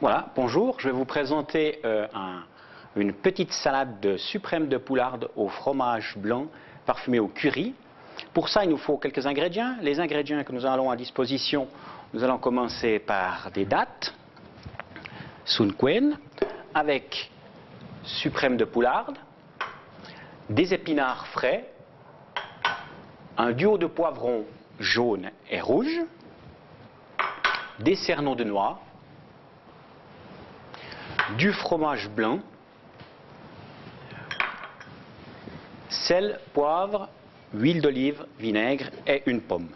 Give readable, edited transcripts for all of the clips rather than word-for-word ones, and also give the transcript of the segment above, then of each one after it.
Voilà, bonjour, je vais vous présenter une petite salade de suprême de poularde au fromage blanc parfumé au curry. Pour ça, il nous faut quelques ingrédients. Les ingrédients que nous avons à disposition, nous allons commencer par des dattes, sunquen, avec suprême de poularde, des épinards frais, un duo de poivrons jaunes et rouges, des cernons de noix, du fromage blanc, sel, poivre, huile d'olive, vinaigre et une pomme.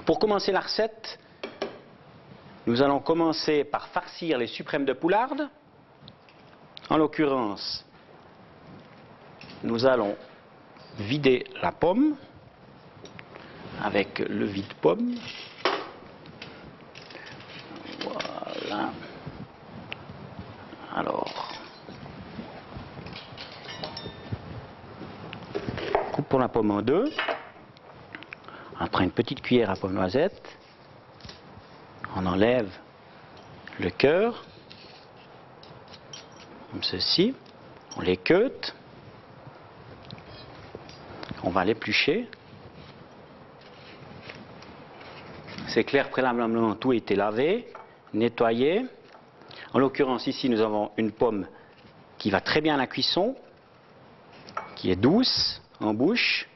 Pour commencer la recette, nous allons commencer par farcir les suprêmes de poularde. En l'occurrence, nous allons vider la pomme avec le vide-pomme. Voilà. Alors, coupons la pomme en deux. On prend une petite cuillère à pomme noisette. On enlève le cœur, comme ceci. On l'équeute. On va l'éplucher. C'est clair, préalablement, tout a été lavé, nettoyé. En l'occurrence, ici, nous avons une pomme qui va très bien à la cuisson, qui est douce en bouche,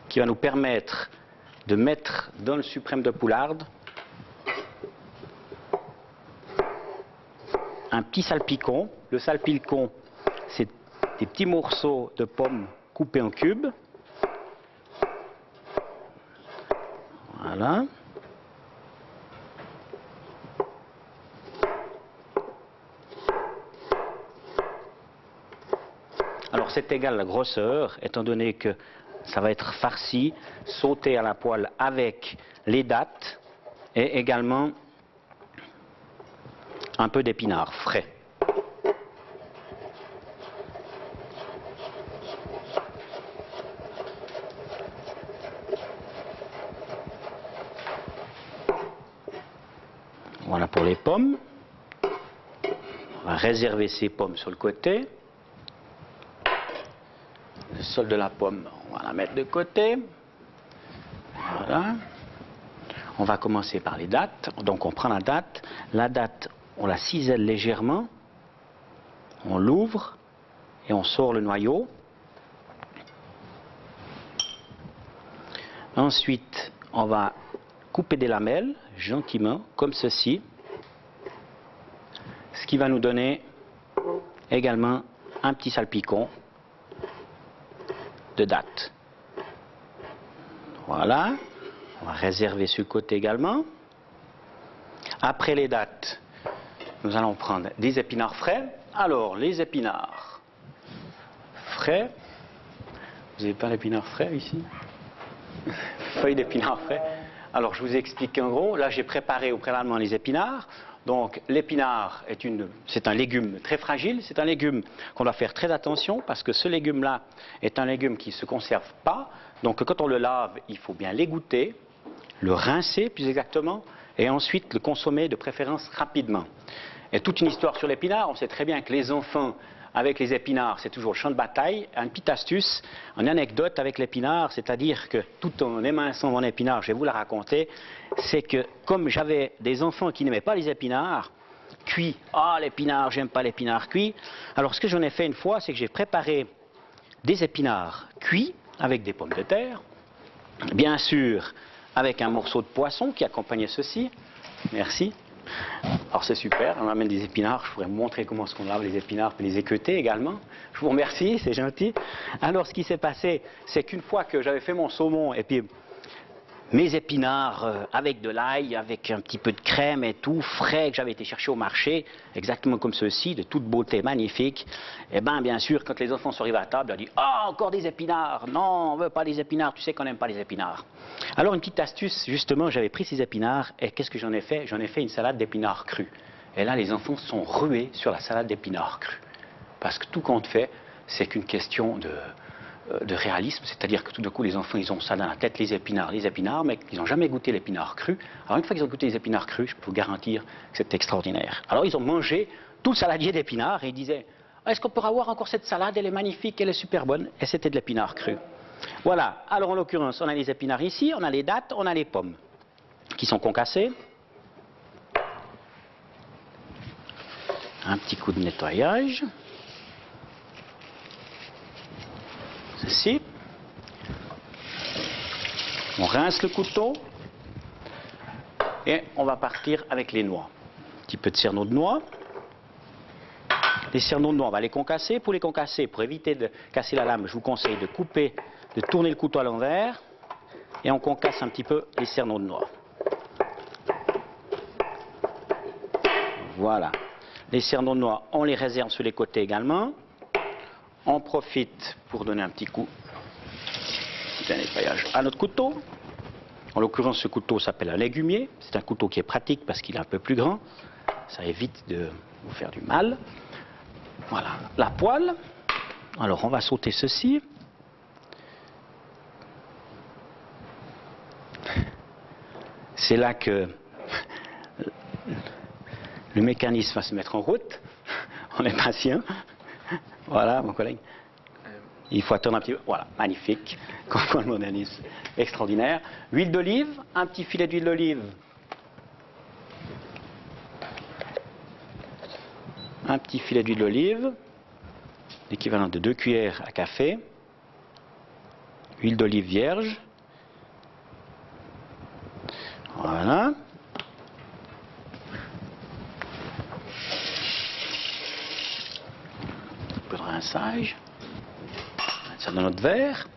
qui va nous permettre de mettre dans le suprême de poularde un petit salpicon. Le salpicon, c'est des petits morceaux de pommes coupés en cubes. Voilà. Alors c'est égal à la grosseur, étant donné que ça va être farci, sauté à la poêle avec les dattes et également un peu d'épinards frais. Voilà pour les pommes. On va réserver ces pommes sur le côté. Le sol de la pomme, on va la mettre de côté. Voilà. On va commencer par les dattes. Donc on prend la date. La date, on la cisèle légèrement. On l'ouvre et on sort le noyau. Ensuite, on va couper des lamelles, gentiment, comme ceci. Ce qui va nous donner également un petit salpicon de dattes. Voilà. On va réserver ce côté également. Après les dattes, nous allons prendre des épinards frais. Alors, les épinards frais. Vous n'avez pas l'épinard frais ici? Feuilles d'épinards frais. Alors, je vous explique en gros. Là, j'ai préparé au préalablement les épinards. Donc, l'épinard c'est un légume très fragile. C'est un légume qu'on doit faire très attention parce que ce légume-là est un légume qui ne se conserve pas. Donc, quand on le lave, il faut bien l'égoutter, le rincer plus exactement, et ensuite le consommer de préférence rapidement. Et toute une histoire sur l'épinard. On sait très bien que les enfants, avec les épinards, c'est toujours le champ de bataille. Une petite astuce, une anecdote avec l'épinard, c'est-à-dire que tout en éminçant mon épinard, je vais vous la raconter, c'est que comme j'avais des enfants qui n'aimaient pas les épinards cuits, l'épinard, j'aime pas l'épinard cuit, alors ce que j'en ai fait une fois, c'est que j'ai préparé des épinards cuits avec des pommes de terre, bien sûr avec un morceau de poisson qui accompagnait ceci, merci. Alors c'est super, on amène des épinards, je pourrais vous montrer comment est-ce qu'on lave les épinards et les équeuter également. Je vous remercie, c'est gentil. Alors ce qui s'est passé, c'est qu'une fois que j'avais fait mon saumon et puis mes épinards avec de l'ail, avec un petit peu de crème et tout, frais, que j'avais été chercher au marché, exactement comme ceci, de toute beauté, magnifique. Et bien sûr, quand les enfants sont arrivés à table, ils ont dit « Ah, encore des épinards! Non, on ne veut pas des épinards, tu sais qu'on n'aime pas les épinards. » Alors une petite astuce, justement, j'avais pris ces épinards et qu'est-ce que j'en ai fait? J'en ai fait une salade d'épinards crus. Et là, les enfants sont rués sur la salade d'épinards crus. Parce que tout compte fait, c'est qu'une question de réalisme, c'est-à-dire que tout d'un coup les enfants ils ont ça dans la tête, les épinards, mais ils n'ont jamais goûté l'épinard cru. Alors une fois qu'ils ont goûté les épinards crus, je peux vous garantir que c'est extraordinaire. Alors ils ont mangé tout le saladier d'épinards et ils disaient est-ce qu'on peut avoir encore cette salade, elle est magnifique, elle est super bonne, et c'était de l'épinard cru. Voilà, alors en l'occurrence on a les épinards ici, on a les dattes, on a les pommes qui sont concassées. Un petit coup de nettoyage. Ceci. On rince le couteau. Et on va partir avec les noix. Un petit peu de cerneau de noix. Les cerneaux de noix, on va les concasser. Pour les concasser, pour éviter de casser la lame, je vous conseille de couper, de tourner le couteau à l'envers. Et on concasse un petit peu les cerneaux de noix. Voilà. Les cerneaux de noix, on les réserve sur les côtés également. On profite pour donner un petit coup de nettoyage à notre couteau. En l'occurrence, ce couteau s'appelle un légumier. C'est un couteau qui est pratique parce qu'il est un peu plus grand. Ça évite de vous faire du mal. Voilà, la poêle. Alors, on va sauter ceci. C'est là que le mécanisme va se mettre en route. On est patient. Voilà, mon collègue. Il faut attendre un petit peu. Voilà, magnifique. Comme le modernisme, extraordinaire. Huile d'olive, un petit filet d'huile d'olive. Un petit filet d'huile d'olive, l'équivalent de 2 cuillères à café. Huile d'olive vierge. Voilà. Un peu de rinçage. Ça dans notre verre.